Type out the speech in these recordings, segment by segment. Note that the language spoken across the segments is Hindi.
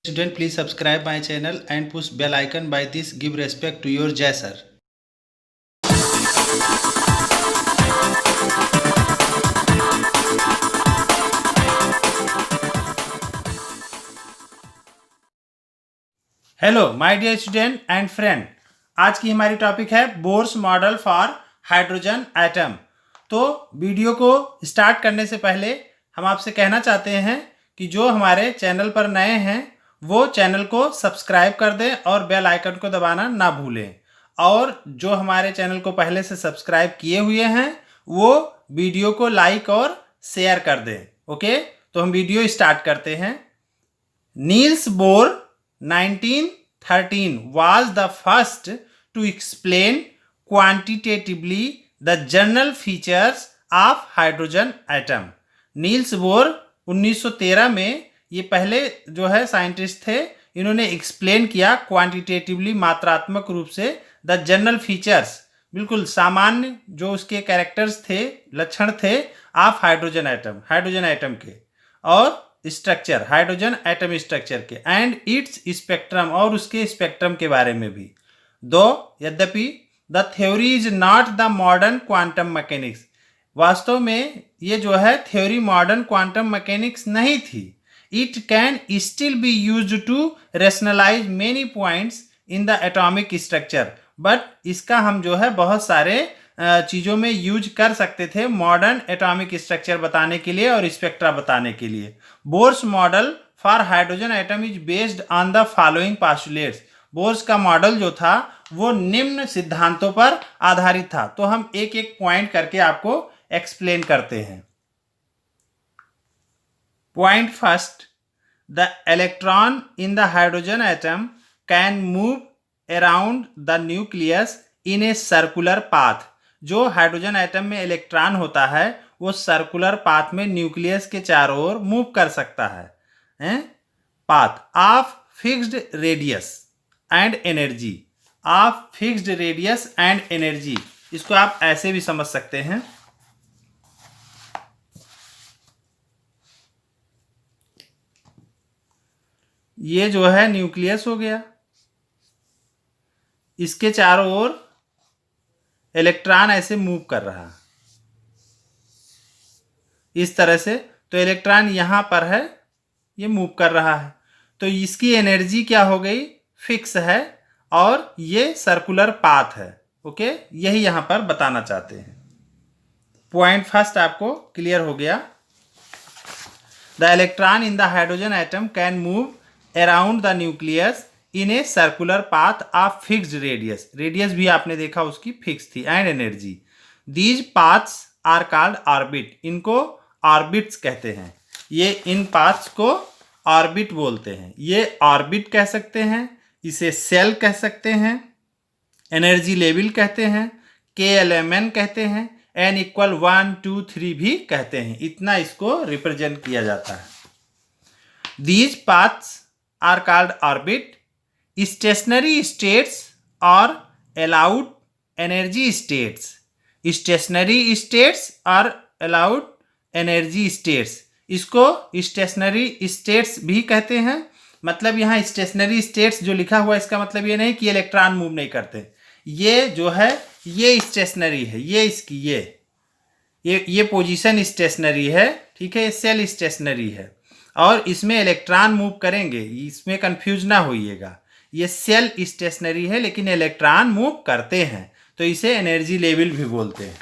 Student, please subscribe my channel and push bell icon. By this, give respect to your Jai sir. Hello my dear student and friend, आज की हमारी टॉपिक है Bohr's model for hydrogen atom. तो वीडियो को स्टार्ट करने से पहले हम आपसे कहना चाहते हैं कि जो हमारे चैनल पर नए हैं वो चैनल को सब्सक्राइब कर दें और बेल आइकन को दबाना ना भूलें। और जो हमारे चैनल को पहले से सब्सक्राइब किए हुए हैं वो वीडियो को लाइक और शेयर कर दें। ओके, तो हम वीडियो स्टार्ट करते हैं। Niels Bohr 1913 was the first to explain quantitatively the general features of hydrogen atom. Niels Bohr 1913 में ये पहले जो है साइंटिस्ट थे, इन्होंने एक्सप्लेन किया क्वांटिटेटिवली मात्रात्मक रूप से द जनरल फीचर्स, बिल्कुल सामान्य जो उसके कैरेक्टर्स थे, लक्षण थे ऑफ हाइड्रोजन एटम के, और स्ट्रक्चर हाइड्रोजन एटम स्ट्रक्चर के, एंड इट्स स्पेक्ट्रम और उसके स्पेक्ट्रम के बारे में भी। दो यद्यपि the theory is not the modern quantum mechanics, वास्तव में ये जो है थ्योरी मॉडर्न क्वांटम मैकेनिक्स नहीं थी। It can still be used to rationalize many points in the atomic structure, but इसका हम जो है बहुत सारे चीज़ों में यूज कर सकते थे मॉडर्न एटॉमिक स्ट्रक्चर बताने के लिए और स्पेक्ट्रा बताने के लिए। Bohr's model for hydrogen atom is based on the following postulates. Bohr's का मॉडल जो था वो निम्न सिद्धांतों पर आधारित था। तो हम एक एक पॉइंट करके आपको एक्सप्लेन करते हैं। Point first, the electron in the hydrogen atom can move around the nucleus in a circular path. जो हाइड्रोजन एटम में इलेक्ट्रॉन होता है वो सर्कुलर पाथ में न्यूक्लियस के चारों ओर मूव कर सकता है। Path of fixed radius and energy, of fixed radius and energy, इसको आप ऐसे भी समझ सकते हैं। ये जो है न्यूक्लियस हो गया, इसके चारों ओर इलेक्ट्रॉन ऐसे मूव कर रहा है इस तरह से। तो इलेक्ट्रॉन यहाँ पर है, ये मूव कर रहा है, तो इसकी एनर्जी क्या हो गई, फिक्स है, और ये सर्कुलर पाथ है। ओके, यही यहाँ पर बताना चाहते हैं। पॉइंट फर्स्ट आपको क्लियर हो गया। The electron in the hydrogen atom can move around the nucleus in a circular path of fixed radius, radius भी आपने देखा उसकी फिक्स थी, and energy. These paths are called orbit, इनको ऑर्बिट्स कहते हैं। ये इन पाथ्स को ऑर्बिट बोलते हैं। ये ऑर्बिट कह सकते हैं, इसे सेल कह सकते हैं, एनर्जी लेवल कहते हैं, KLMN कहते हैं, n = 1 2 3 भी कहते हैं। इतना इसको रिप्रेजेंट किया जाता है। These paths are called orbit. Stationary states और allowed energy states, stationary states और अलाउड एनर्जी स्टेट्स, इसको स्टेशनरी स्टेट्स भी कहते हैं। मतलब यहाँ स्टेशनरी स्टेट्स जो लिखा हुआ है इसका मतलब ये नहीं कि इलेक्ट्रॉन मूव नहीं करते। ये जो है ये स्टेशनरी है, ये इसकी ये पोजीशन स्टेशनरी है, ठीक है, ये सेल स्टेशनरी है, और इसमें इलेक्ट्रॉन मूव करेंगे, इसमें कंफ्यूज ना होइएगा। ये सेल स्टेशनरी है लेकिन इलेक्ट्रॉन मूव करते हैं, तो इसे एनर्जी लेवल भी बोलते हैं।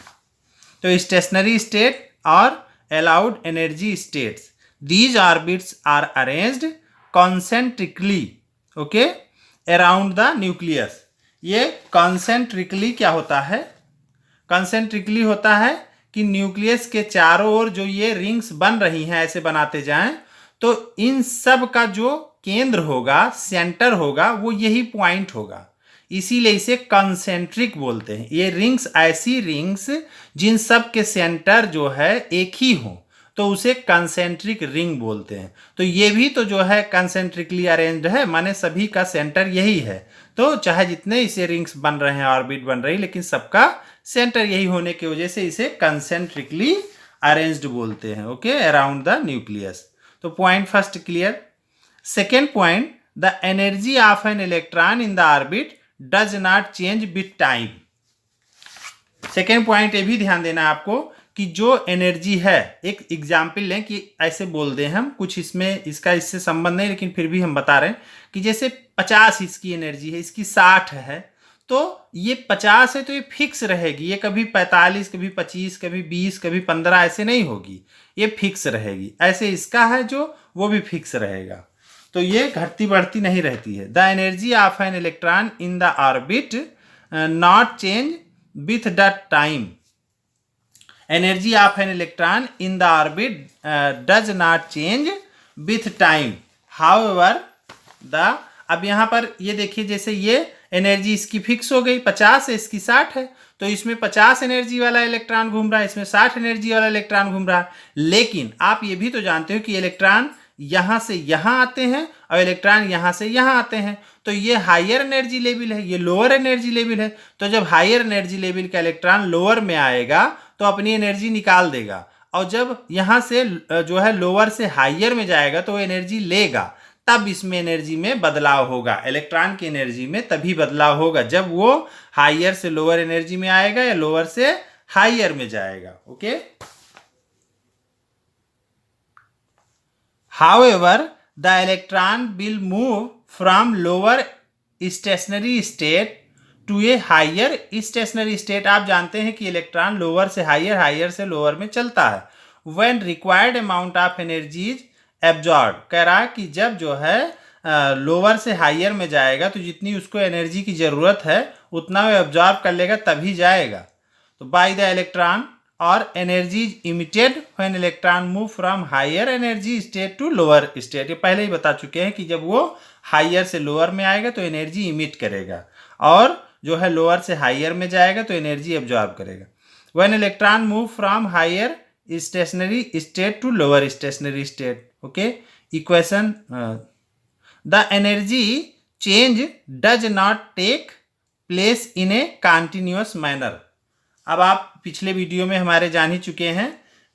तो स्टेशनरी स्टेट और allowed energy states, these orbits are arranged concentrically, okay, around the nucleus. ये कॉन्सेंट्रिकली क्या होता है, कॉन्सेंट्रिकली होता है कि न्यूक्लियस के चारों ओर जो ये रिंग्स बन रही हैं ऐसे बनाते जाएं, तो इन सब का जो केंद्र होगा, सेंटर होगा, वो यही पॉइंट होगा, इसीलिए इसे कंसेंट्रिक बोलते हैं। ये रिंग्स ऐसी रिंग्स जिन सब के सेंटर जो है एक ही हो, तो उसे कंसेंट्रिक रिंग बोलते हैं। तो ये भी तो जो है कंसेंट्रिकली अरेंज्ड है, माने सभी का सेंटर यही है। तो चाहे जितने इसे रिंग्स बन रहे हैं, ऑर्बिट बन रही, लेकिन सबका सेंटर यही होने की वजह से इसे कंसेंट्रिकली अरेंज्ड बोलते हैं। Okay, around the nucleus. तो point first clear. Second point, the energy of an electron in the orbit does not change with time. Second point ये भी ध्यान देना है आपको कि जो एनर्जी है, एक एग्जाम्पल लें कि ऐसे बोल दें हम, कुछ इसमें इसका इससे संबंध नहीं लेकिन फिर भी हम बता रहे हैं कि जैसे 50 इसकी एनर्जी है, इसकी 60 है, तो ये 50 है तो ये फिक्स रहेगी, ये कभी 45, कभी 25, कभी 20, कभी 15 ऐसे नहीं होगी, ये फिक्स रहेगी। ऐसे इसका है जो वो भी फिक्स रहेगा, तो ये घटती बढ़ती नहीं रहती है। The energy of an electron in the orbit not change with the time. Energy of an electron in the orbit does not change with time. However, अब यहाँ पर ये देखिए, जैसे ये एनर्जी इसकी फिक्स हो गई, 50 है, इसकी 60 है, तो इसमें 50 एनर्जी वाला इलेक्ट्रॉन घूम रहा है, इसमें 60 एनर्जी वाला इलेक्ट्रॉन घूम रहा है। लेकिन आप ये भी तो जानते हो कि इलेक्ट्रॉन यहाँ से यहाँ आते हैं और इलेक्ट्रॉन यहाँ से यहाँ आते हैं, तो ये हायर एनर्जी लेवल है, ये लोअर एनर्जी लेवल है। तो जब हायर एनर्जी लेवल का इलेक्ट्रॉन लोअर में आएगा तो अपनी एनर्जी निकाल देगा, और जब यहाँ से जो है लोअर से हायर में जाएगा तो वो एनर्जी लेगा, तब इसमें एनर्जी में बदलाव होगा। इलेक्ट्रॉन की एनर्जी में तभी बदलाव होगा जब वो हायर से लोअर एनर्जी में आएगा या लोअर से हायर में जाएगा। Okay, however, the electron will move from lower stationary state to a higher stationary state. आप जानते हैं कि इलेक्ट्रॉन लोअर से हायर, हायर से लोअर में चलता है। When required amount of energy is absorbed, कह रहा है कि जब जो है लोअर से हायर में जाएगा तो जितनी उसको एनर्जी की जरूरत है उतना वो एब्जॉर्ब कर लेगा, तभी जाएगा। तो बाय द इलेक्ट्रॉन और energy emitted when electron move from higher energy state to lower state. ये पहले ही बता चुके हैं कि जब वो हायर से लोअर में आएगा तो एनर्जी इमिट करेगा, और जो है लोअर से हायर में जाएगा तो एनर्जी एब्जॉर्ब करेगा। When electron move from higher stationary state to lower stationary state. Okay, equation, the energy change does not take place in a continuous manner. अब आप पिछले वीडियो में हमारे जान ही चुके हैं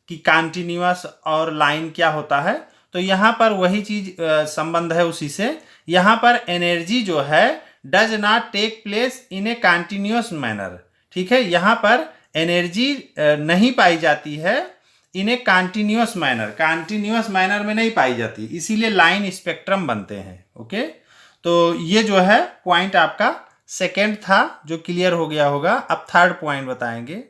कि कॉन्टिन्यूअस और लाइन क्या होता है, तो यहाँ पर वही चीज संबंध है उसी से। यहाँ पर एनर्जी जो है does not take place in a continuous manner, ठीक है, यहाँ पर एनर्जी नहीं पाई जाती है in a continuous manner, continuous manner में नहीं पाई जाती, इसीलिए लाइन स्पेक्ट्रम बनते हैं। ओके, तो ये जो है पॉइंट आपका सेकेंड था जो क्लियर हो गया होगा। अब थर्ड पॉइंट बताएंगे।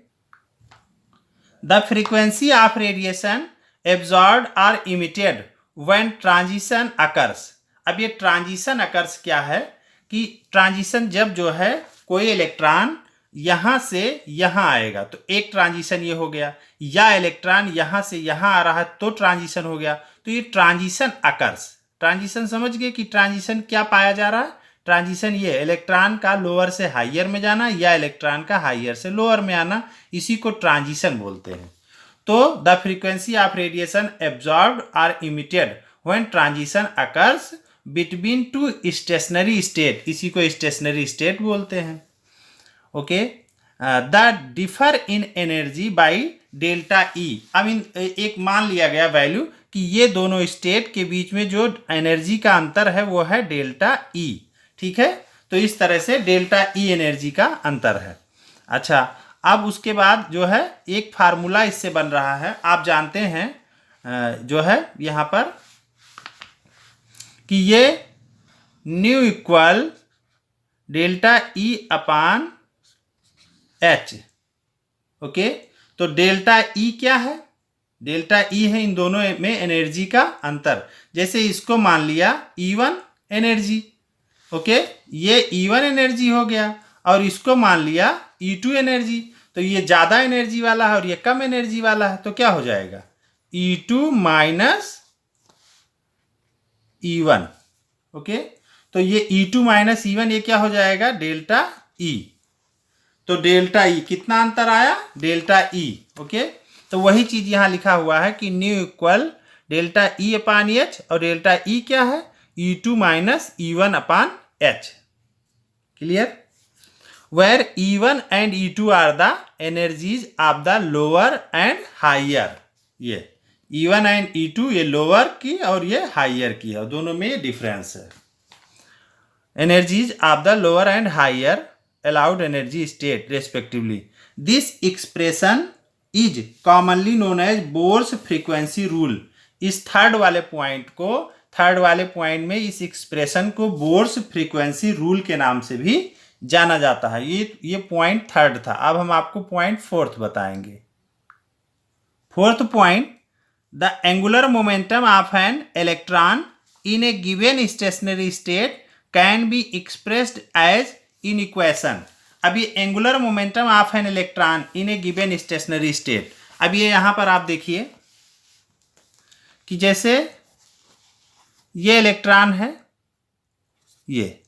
The frequency of radiation absorbed और इमिटेड व्हेन ट्रांजिशन अकर्स। अब ये ट्रांजिशन अकर्स क्या है कि ट्रांजिशन जब जो है कोई इलेक्ट्रॉन यहाँ से यहाँ आएगा तो एक ट्रांजिशन ये हो गया, या इलेक्ट्रॉन यहाँ से यहाँ आ रहा है तो ट्रांजिशन हो गया, तो ये ट्रांजिशन अकर्स। ट्रांजिशन समझ गए कि ट्रांजिशन क्या पाया जा रहा है। ट्रांजिशन ये इलेक्ट्रॉन का लोअर से हायर में जाना या इलेक्ट्रॉन का हायर से लोअर में आना, इसी को ट्रांजिशन बोलते हैं। तो the frequency of radiation absorbed और emitted when transition occurs between two stationary state, इसी को स्टेशनरी स्टेट बोलते हैं। Okay, the differ in energy by delta E. अब एक मान लिया गया वैल्यू कि ये दोनों स्टेट के बीच में जो एनर्जी का अंतर है वो है डेल्टा ई, ठीक है। तो इस तरह से डेल्टा ई एनर्जी का अंतर है। अच्छा, अब उसके बाद जो है एक फार्मूला इससे बन रहा है, आप जानते हैं जो है यहाँ पर कि ये new equal delta E upon H. Okay, तो डेल्टा ई क्या है? डेल्टा ई है इन दोनों में एनर्जी का अंतर। जैसे इसको मान लिया E1 एनर्जी, ओके, ये E1 एनर्जी हो गया, और इसको मान लिया E2 एनर्जी, तो ये ज़्यादा एनर्जी वाला है और ये कम एनर्जी वाला है, तो क्या हो जाएगा E2 माइनस E1। ओके, तो ये E2 माइनस E1 ये क्या हो जाएगा डेल्टा ई। तो डेल्टा ई कितना अंतर आया डेल्टा ई। ओके, तो वही चीज यहां लिखा हुआ है कि nu equal delta E upon h, और डेल्टा ई क्या है E2 minus E1 upon h. Clear? Where E1 and E2 are the energies of the lower and higher. ये E1 एंड E2 ये लोअर की और ये हायर की है, दोनों में ये डिफरेंस है। Energies of the lower and higher allowed energy state respectively. This expression is commonly known as Bohr's frequency rule. इस थर्ड वाले पॉइंट में इस एक्सप्रेशन को बोर्स फ्रीक्वेंसी रूल के नाम से भी जाना जाता है। ये पॉइंट थर्ड था। अब हम आपको पॉइंट फोर्थ बताएंगे। Fourth point, the angular momentum of an electron in a given stationary state can be expressed as in equation. अब ये angular momentum of an electron in a given stationary state, अब ये यहां पर आप देखिए कि जैसे ये इलेक्ट्रॉन है, ये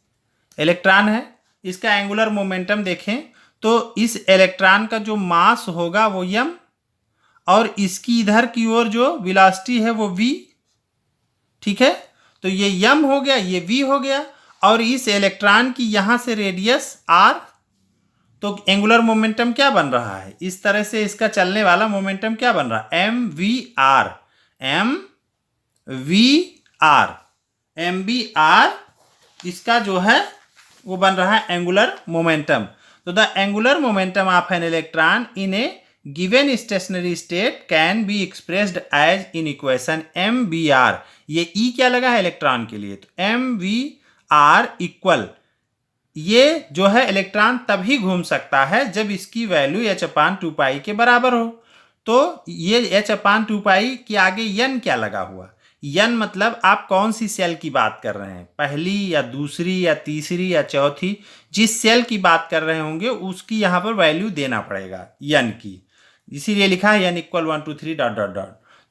इलेक्ट्रॉन है, इसका एंगुलर मोमेंटम देखें तो इस इलेक्ट्रॉन का जो मास होगा वो m, और इसकी इधर की ओर जो वेलोसिटी है वो v। ठीक है, तो ये m हो गया, ये v हो गया, और इस इलेक्ट्रॉन की यहां से रेडियस r। तो एंगुलर मोमेंटम क्या बन रहा है, इस तरह से इसका चलने वाला मोमेंटम क्या बन रहा है, mvr। mvr इसका जो है वो बन रहा है एंगुलर मोमेंटम। तो the angular momentum of an electron in a given stationary state can be expressed as in equation mvr। ये ई क्या लगा है इलेक्ट्रॉन के लिए, तो mvr इक्वल, ये जो है इलेक्ट्रॉन तभी घूम सकता है जब इसकी वैल्यू h/2π के बराबर हो। तो ये h/2π के आगे n क्या लगा हुआ, n मतलब आप कौन सी सेल की बात कर रहे हैं, पहली या दूसरी या तीसरी या चौथी, जिस सेल की बात कर रहे होंगे उसकी यहाँ पर वैल्यू देना पड़ेगा n की, इसीलिए लिखा है n इक्वल 1 2 3 ...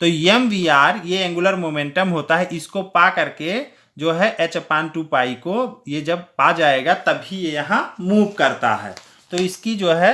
तो mvr ये एंगुलर मोमेंटम होता है। इसको पा करके जो है h/2π को ये जब पा जाएगा तभी ये यहाँ मूव करता है। तो इसकी जो है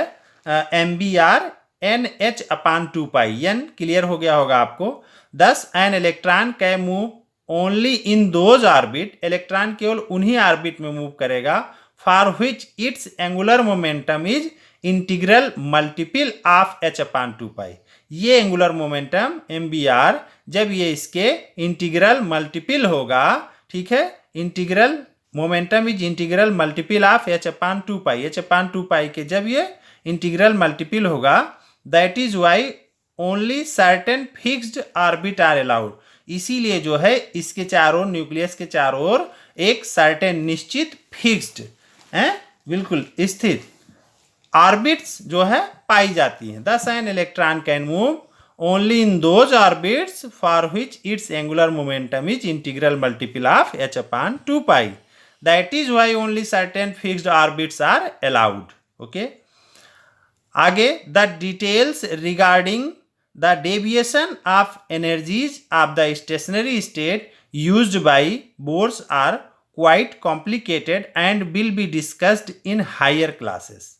mvr nh/2π, n क्लियर हो गया होगा आपको। दस an electron can move only in those orbit, electron केवल उन्हीं ऑर्बिट में मूव करेगा for which its angular momentum is integral multiple of h/2π। ये एंगुलर मोमेंटम mvr जब ये इसके इंटीग्रल मल्टीपल होगा, ठीक है, integral momentum is integral multiple of h/2π, h/2π के जब ये इंटीग्रल मल्टीपल होगा, that is why only certain fixed orbit are allowed. इसीलिए जो है इसके चारों, न्यूक्लियस के चारों ओर एक सर्टेन निश्चित फिक्स्ड है, बिल्कुल स्थित ऑर्बिट्स जो है पाई जाती हैं। Thus an electron can move only in those orbits for which its angular momentum is integral multiple of h/2π। That is why only certain fixed orbits are allowed. Okay, आगे, the details regarding the deviation of energies of the stationary state used by Bohr's are quite complicated and will be discussed in higher classes.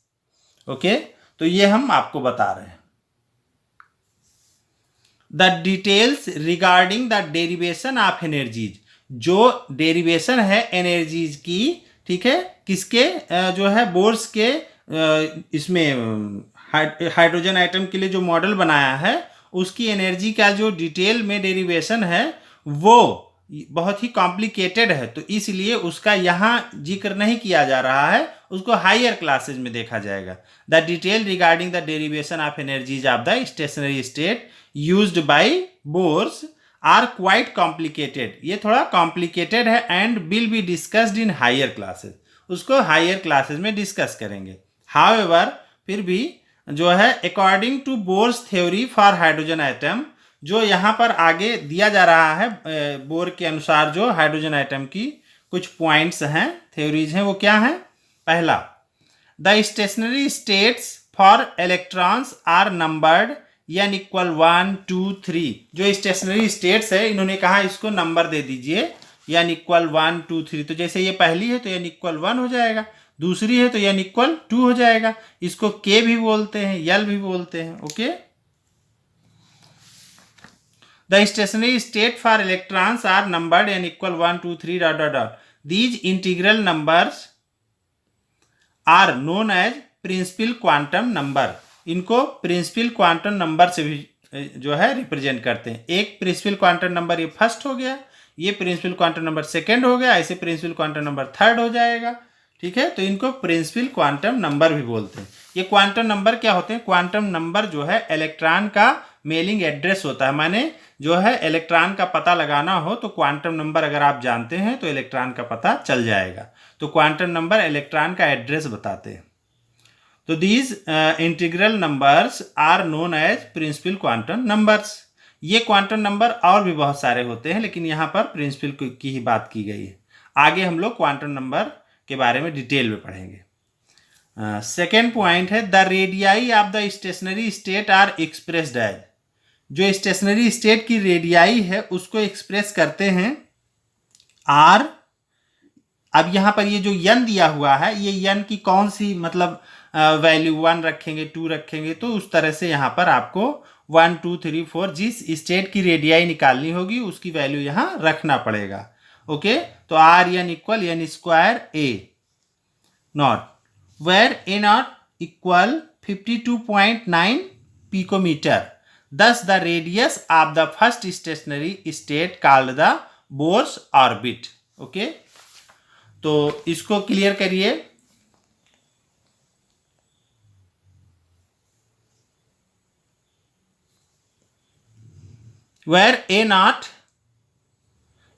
Okay, तो ये हम आपको बता रहे हैं। The details regarding the derivation of energies, जो डेरिवेशन है एनर्जीज की, ठीक है, किसके जो है बोर्स के इसमें हाइड्रोजन आइटम के लिए जो मॉडल बनाया है उसकी एनर्जी का जो डिटेल में डेरिवेशन है वो बहुत ही कॉम्प्लिकेटेड है, तो इसलिए उसका यहाँ जिक्र नहीं किया जा रहा है, उसको हायर क्लासेज में देखा जाएगा। The detail regarding the derivation of energies of the stationary state used by Bohr's are quite complicated, ये थोड़ा कॉम्प्लिकेटेड है, and will be discussed in higher classes, उसको हायर क्लासेज में डिस्कस करेंगे। हाउएवर, फिर भी जो है according to Bohr's theory for hydrogen atom, जो यहाँ पर आगे दिया जा रहा है बोर के अनुसार जो हाइड्रोजन आइटम की कुछ पॉइंट्स हैं, थ्योरीज हैं, वो क्या हैं। पहला, the stationary states for electrons are numbered n equal 1 2 3। जो स्टेशनरी स्टेट्स है इन्होंने कहा इसको नंबर दे दीजिए n इक्वल 1 2 3। तो जैसे ये पहली है तो n इक्वल 1 हो जाएगा, दूसरी है तो n इक्वल 2 हो जाएगा, इसको k भी बोलते हैं, l भी बोलते हैं। Okay, the stationary state for electrons are numbered n equal 1 2 3 ... these integral numbers are known as principal quantum number. इनको प्रिंसिपल क्वांटम नंबर से भी जो है रिप्रेजेंट करते हैं। एक प्रिंसिपल क्वांटम नंबर ये फर्स्ट हो गया, ये प्रिंसिपल क्वांटम नंबर सेकंड हो गया, ऐसे प्रिंसिपल क्वांटम नंबर थर्ड हो जाएगा। ठीक है, तो इनको प्रिंसिपल क्वांटम नंबर भी बोलते हैं। ये क्वांटम नंबर क्या होते हैं? क्वांटम नंबर जो है इलेक्ट्रॉन का मेलिंग एड्रेस होता है, माने जो है इलेक्ट्रॉन का पता लगाना हो तो क्वांटम नंबर अगर आप जानते हैं तो इलेक्ट्रॉन का पता चल जाएगा। तो क्वांटम नंबर इलेक्ट्रॉन का एड्रेस बताते हैं। तो these integral numbers are known as principal quantum numbers. ये क्वांटम नंबर और भी बहुत सारे होते हैं, लेकिन यहाँ पर प्रिंसिपल की ही बात की गई है। आगे हम लोग क्वांटम नंबर के बारे में डिटेल में पढ़ेंगे। सेकेंड पॉइंट है the radii of the stationary state are expressed as. जो स्टेशनरी स्टेट की रेडियाई है उसको एक्सप्रेस करते हैं आर। अब यहाँ पर ये जो यन दिया हुआ है, ये यन की कौन सी मतलब वैल्यू 1 रखेंगे 2 रखेंगे, तो उस तरह से यहाँ पर आपको 1 2 3 4 जिस स्टेट की रेडियाई निकालनी होगी उसकी वैल्यू यहाँ रखना पड़ेगा। ओके, तो r n equal n square a naught where a naught equal 52.9 picometre. Thus the radius of the first stationary state called the Bohr's orbit. Okay, तो इसको क्लियर करिए। Where A naught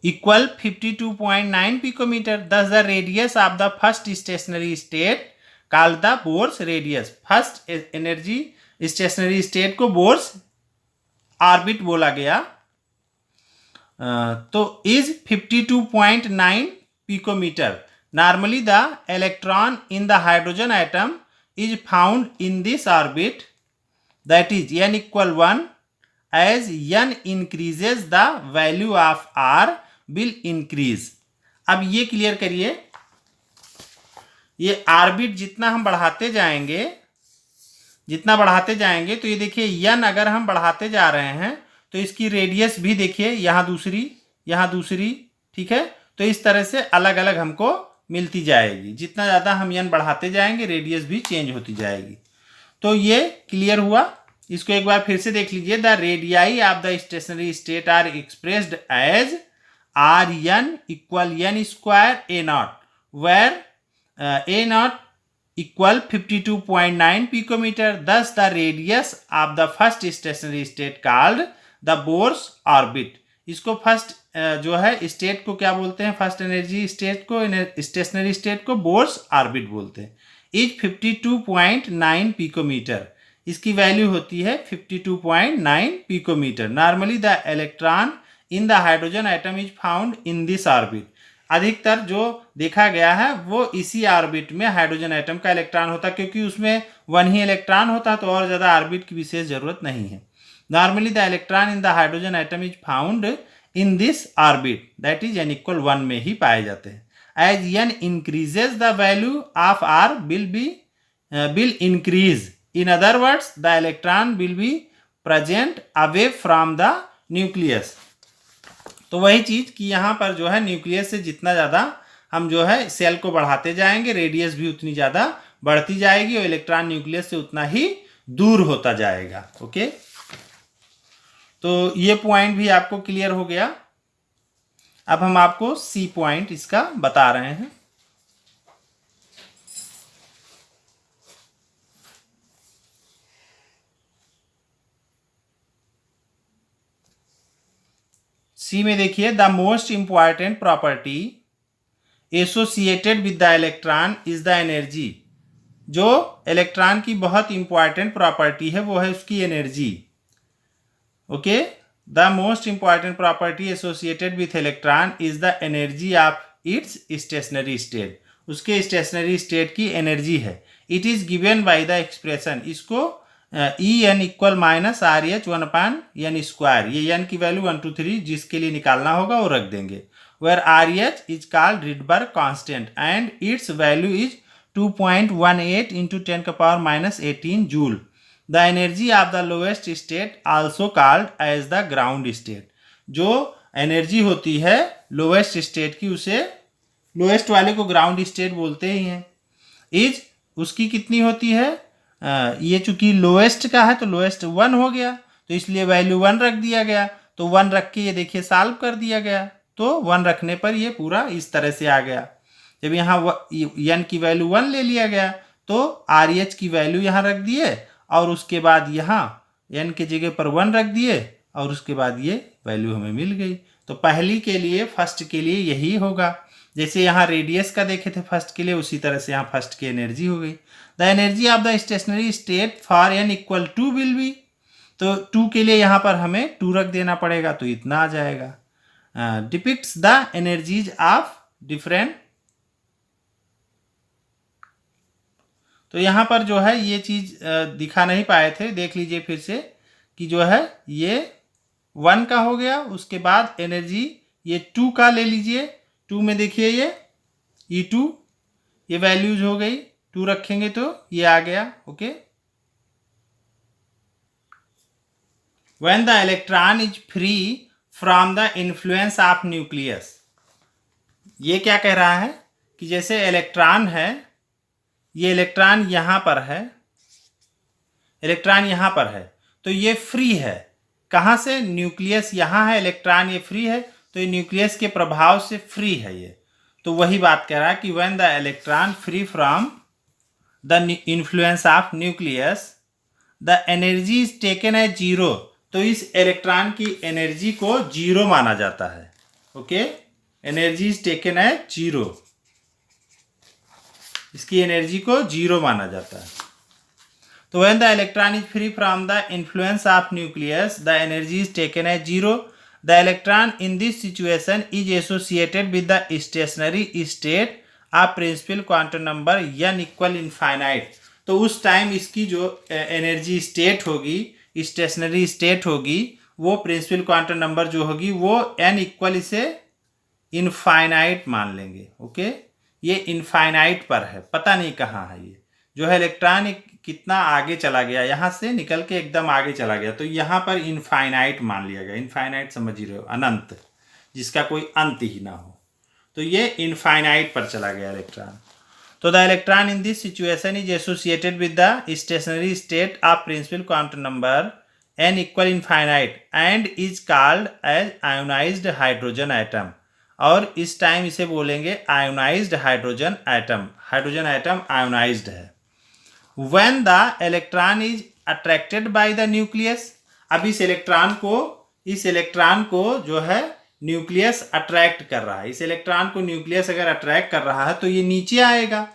equal 52.9 picometer, thus the radius of the first stationary state called the Bohr's radius. First energy stationary state को Bohr's ऑर्बिट बोला गया। तो is 52.9 picometre. Normally the electron in the hydrogen atom is found in this orbit, that is n equal 1। As n increases the value of r will increase. अब ये क्लियर करिए, ये ऑर्बिट जितना हम बढ़ाते जाएंगे तो ये देखिए n अगर हम बढ़ाते जा रहे हैं तो इसकी रेडियस भी देखिए, यहाँ दूसरी, ठीक है। तो इस तरह से अलग अलग हमको मिलती जाएगी। जितना ज़्यादा हम n बढ़ाते जाएंगे रेडियस भी चेंज होती जाएगी। तो ये क्लियर हुआ। इसको एक बार फिर से देख लीजिए। The radii of the stationary state are expressed as r n equal n square a naught, where a naught equal 52.9 picometer. Thus the radius of the first stationary state called the Bohr's orbit. इसको फर्स्ट जो है स्टेट को क्या बोलते हैं? फर्स्ट एनर्जी स्टेट को, स्टेशनरी स्टेट को बोर्स ऑर्बिट बोलते हैं। Is 52.9 picometre. इसकी वैल्यू होती है 52.9 picometre. Normally the electron in the hydrogen atom is found in this orbit. अधिकतर जो देखा गया है वो इसी ऑर्बिट में हाइड्रोजन एटम का इलेक्ट्रॉन होता है, क्योंकि उसमें 1 ही इलेक्ट्रॉन होता है तो और ज़्यादा ऑर्बिट की विशेष जरूरत नहीं है। Normally the electron in the hydrogen atom is found in this orbit, that is n equal 1 में ही पाए जाते हैं। As n increases the value of r will increase. In other words, the electron will be present away from the nucleus. तो वही चीज कि यहाँ पर जो है न्यूक्लियस से जितना ज़्यादा हम जो है सेल को बढ़ाते जाएंगे रेडियस भी उतनी ज़्यादा बढ़ती जाएगी और इलेक्ट्रॉन न्यूक्लियस से उतना ही दूर होता जाएगा। ओके, तो ये पॉइंट भी आपको क्लियर हो गया। अब हम आपको सी पॉइंट इसका बता रहे हैं। सी में देखिए, the most important property associated with the electron is the energy. जो इलेक्ट्रॉन की बहुत इंपॉर्टेंट प्रॉपर्टी है वो है उसकी energy. Okay, the most important property associated with electron is the energy of its stationary state. उसके स्टेशनरी स्टेट की एनर्जी है। It is given by the expression. इसको E n equal minus R H 1/n square, ये एन की वैल्यू 1 2 3 जिसके लिए निकालना होगा वो रख देंगे। Where R H is called Rydberg constant and its value is 2.18 into 10⁻⁻18 joule. The energy of the lowest state also called as the ground state. जो एनर्जी होती है लोएस्ट स्टेट की, उसे लोएस्ट वाले को ग्राउंड स्टेट बोलते ही हैं। इज उसकी कितनी होती है? ये चूंकि लोएस्ट का है तो लोएस्ट 1 हो गया, तो इसलिए वैल्यू 1 रख दिया गया। तो 1 रख के ये देखिए सॉल्व कर दिया गया, तो 1 रखने पर ये पूरा इस तरह से आ गया। जब यहाँ n की वैल्यू 1 ले लिया गया तो RH की वैल्यू यहाँ रख दिए और उसके बाद यहाँ n के जगह पर 1 रख दिए और उसके बाद ये वैल्यू हमें मिल गई। तो पहली के लिए फर्स्ट के लिए यही होगा। जैसे यहाँ रेडियस का देखे थे फर्स्ट के लिए, उसी तरह से यहाँ फर्स्ट की एनर्जी हो गई। The energy of the stationary state for n equal two will be, तो 2 के लिए यहाँ पर हमें 2 रख देना पड़ेगा, तो इतना आ जाएगा। Depicts the energies of different, तो यहाँ पर जो है ये चीज दिखा नहीं पाए थे, देख लीजिए फिर से कि जो है ये 1 का हो गया, उसके बाद एनर्जी ये 2 का ले लीजिए। 2 में देखिए ये E2 ये वैल्यूज हो गई, 2 रखेंगे तो ये आ गया। Okay, when the electron is free from the influence of nucleus, ये क्या कह रहा है कि जैसे इलेक्ट्रॉन है, ये इलेक्ट्रॉन यहाँ पर है, इलेक्ट्रॉन यहाँ पर है, तो ये फ्री है। कहाँ से? न्यूक्लियस यहाँ है, इलेक्ट्रॉन ये फ्री है, तो ये न्यूक्लियस के प्रभाव से फ्री है ये। तो वही बात कह रहा है कि when the electron free from the influence of nucleus the energy is taken as zero, तो इस इलेक्ट्रॉन की एनर्जी को जीरो माना जाता है। Okay, energy is taken as zero, इसकी एनर्जी को जीरो माना जाता है। तो when the electron is free from the influence of nucleus the energy is taken as zero. The electron in this situation is associated with the stationary state of principal quantum number n equal infinite. तो उस टाइम इसकी जो एनर्जी स्टेट होगी, स्टेशनरी स्टेट होगी, वो प्रिंसिपल क्वांटम नंबर जो होगी वो n इक्वल इसे इनफाइनाइट मान लेंगे। ओके, ये इनफाइनाइट पर है, पता नहीं कहाँ है ये जो है इलेक्ट्रॉन कितना आगे चला गया, यहाँ से निकल के एकदम आगे चला गया, तो यहाँ पर इनफाइनाइट मान लिया गया। इनफाइनाइट समझ ही रहे हो, अनंत, जिसका कोई अंत ही ना हो, तो ये इनफाइनाइट पर चला गया इलेक्ट्रॉन। तो the electron in this situation is associated with the stationary state of principal quantum number n equal infinite and is called as ionized hydrogen atom. और इस टाइम इसे बोलेंगे ionized hydrogen atom. Hydrogen atom ionized है। When the electron is attracted by the nucleus, अब इस इलेक्ट्रॉन को जो है न्यूक्लियस अट्रैक्ट कर रहा है। इस इलेक्ट्रॉन को न्यूक्लियस अगर अट्रैक्ट कर रहा है तो ये नीचे आएगा।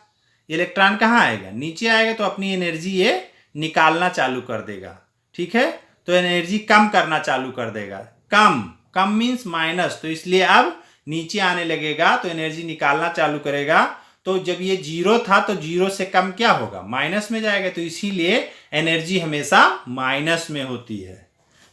इलेक्ट्रॉन कहाँ आएगा? नीचे आएगा, तो अपनी एनर्जी ये निकालना चालू कर देगा। ठीक है, तो एनर्जी कम करना चालू कर देगा। कम मीन्स माइनस, तो इसलिए अब नीचे आने लगेगा, तो एनर्जी निकालना चालू करेगा। तो जब ये जीरो था तो जीरो से कम क्या होगा? माइनस में जाएगा, तो इसीलिए एनर्जी हमेशा माइनस में होती है।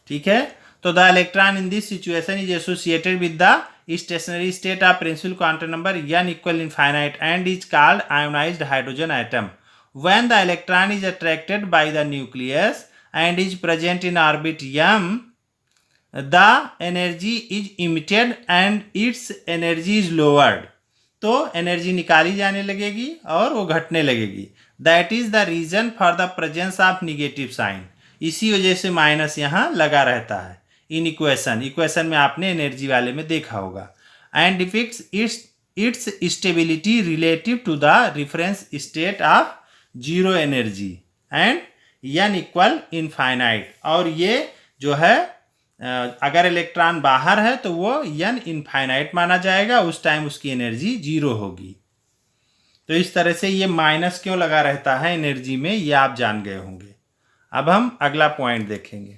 ठीक है, तो the electron in this situation is associated with the stationary state of principal quantum number n equal infinite and is called ionised hydrogen atom. When the electron is attracted by the nucleus and is present in orbit m, the energy is emitted and its energy is lowered, तो एनर्जी निकाली जाने लगेगी और वो घटने लगेगी। That is the reason for the presence of negative sign, इसी वजह से माइनस यहाँ लगा रहता है इन इक्वेशन में आपने एनर्जी वाले में देखा होगा। And depicts its stability relative to the reference state of zero energy and n equal infinite. और ये जो है अगर इलेक्ट्रॉन बाहर है तो वो n इनफाइनाइट माना जाएगा, उस टाइम उसकी एनर्जी जीरो होगी। तो इस तरह से ये माइनस क्यों लगा रहता है एनर्जी में, ये आप जान गए होंगे। अब हम अगला पॉइंट देखेंगे।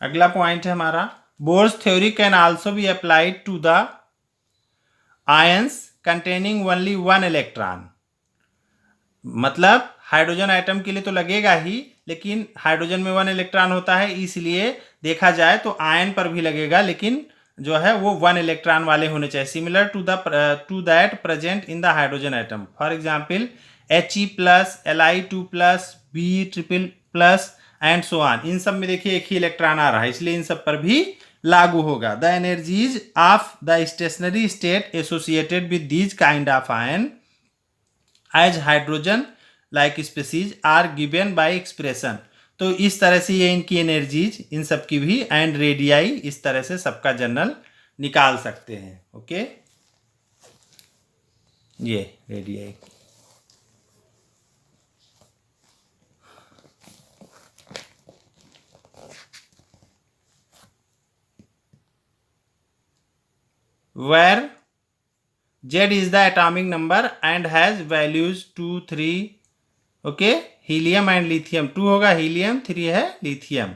अगला पॉइंट है हमारा Bohr's theory can also be applied to the ions containing only one electron। मतलब हाइड्रोजन एटम के लिए तो लगेगा ही, लेकिन हाइड्रोजन में 1 इलेक्ट्रॉन होता है, इसलिए देखा जाए तो आयन पर भी लगेगा, लेकिन जो है वो 1 इलेक्ट्रॉन वाले होने चाहिए, similar to that present in the hydrogen atom. For example He+, Li2+, B+++ and so on. इन सब में देखिए एक ही इलेक्ट्रॉन आ रहा है, इसलिए इन सब पर भी लागू होगा। The energies of the stationary state associated with these kind of ion as hydrogen like species are given by expression. तो इस तरह से ये इनकी एनर्जीज इन सब की भी एंड रेडियाई इस तरह से सबका जनरल निकाल सकते हैं। ओके, ये radii. where Z is the atomic number and has values 2, 3, okay, helium and lithium। 2 होगा हीलियम, 3 है lithium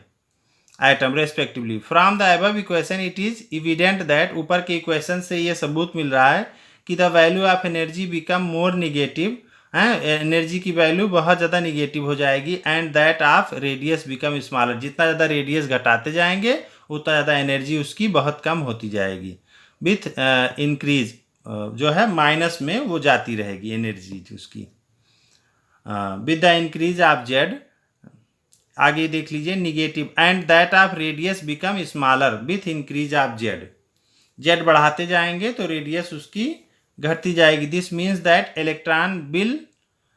item respectively. From the above equation it is evident that, ऊपर के इक्वेशन से ये सबूत मिल रहा है कि the value of energy become more negative, energy की वैल्यू बहुत ज़्यादा निगेटिव हो जाएगी, and that of radius become smaller. जितना ज़्यादा रेडियस घटाते जाएंगे उतना ज़्यादा एनर्जी उसकी बहुत कम होती जाएगी। विथ इंक्रीज जो है माइनस में वो जाती रहेगी एनर्जी उसकी। With the increase of Z, आगे देख लीजिए negative, and that of radius become smaller with increase of Z. Z बढ़ाते जाएंगे तो रेडियस उसकी घटती जाएगी। This means that electron will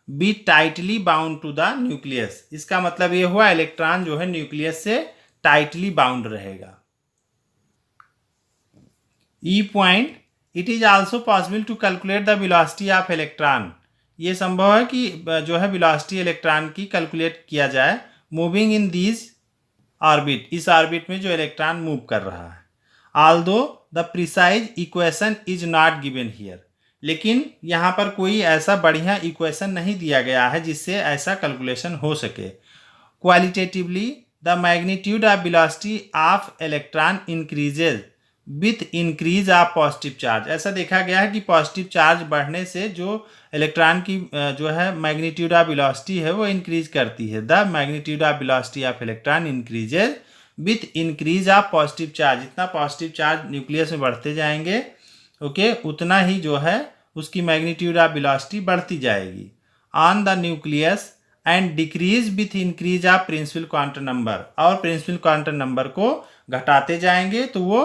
be tightly bound to the nucleus. इसका मतलब ये हुआ इलेक्ट्रॉन जो है न्यूक्लियस से टाइटली बाउंड रहेगा। ई point, it is also possible to calculate the velocity of electron. ये संभव है कि जो है वेलोसिटी इलेक्ट्रॉन की कैलकुलेट किया जाए मूविंग इन दीज ऑर्बिट, इस ऑर्बिट में जो इलेक्ट्रॉन मूव कर रहा है। Although the precise equation is not given here, लेकिन यहाँ पर कोई ऐसा बढ़िया इक्वेशन नहीं दिया गया है जिससे ऐसा कैलकुलेशन हो सके। Qualitatively the magnitude of velocity of electron increases with increase of positive charge. ऐसा देखा गया है कि पॉजिटिव चार्ज बढ़ने से जो इलेक्ट्रॉन की जो है मैग्नीट्यूड ऑफ वेलोसिटी है वो इंक्रीज करती है। The magnitude of velocity of electron increases with increase of positive charge. जितना पॉजिटिव चार्ज न्यूक्लियस में बढ़ते जाएंगे ओके, उतना ही जो है उसकी मैग्नीट्यूड ऑफ वेलोसिटी बढ़ती जाएगी on the nucleus and decrease with increase of principal quantum number. और प्रिंसिपल क्वांटम नंबर को घटाते जाएंगे तो वो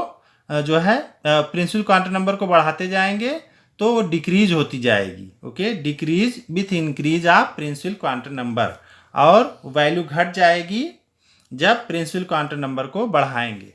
जो है प्रिंसिपल क्वांटम नंबर को बढ़ाते जाएंगे तो वो डिक्रीज होती जाएगी। Okay, decrease with increase of principal quantum number, और वैल्यू घट जाएगी जब प्रिंसिपल क्वांटम नंबर को बढ़ाएंगे।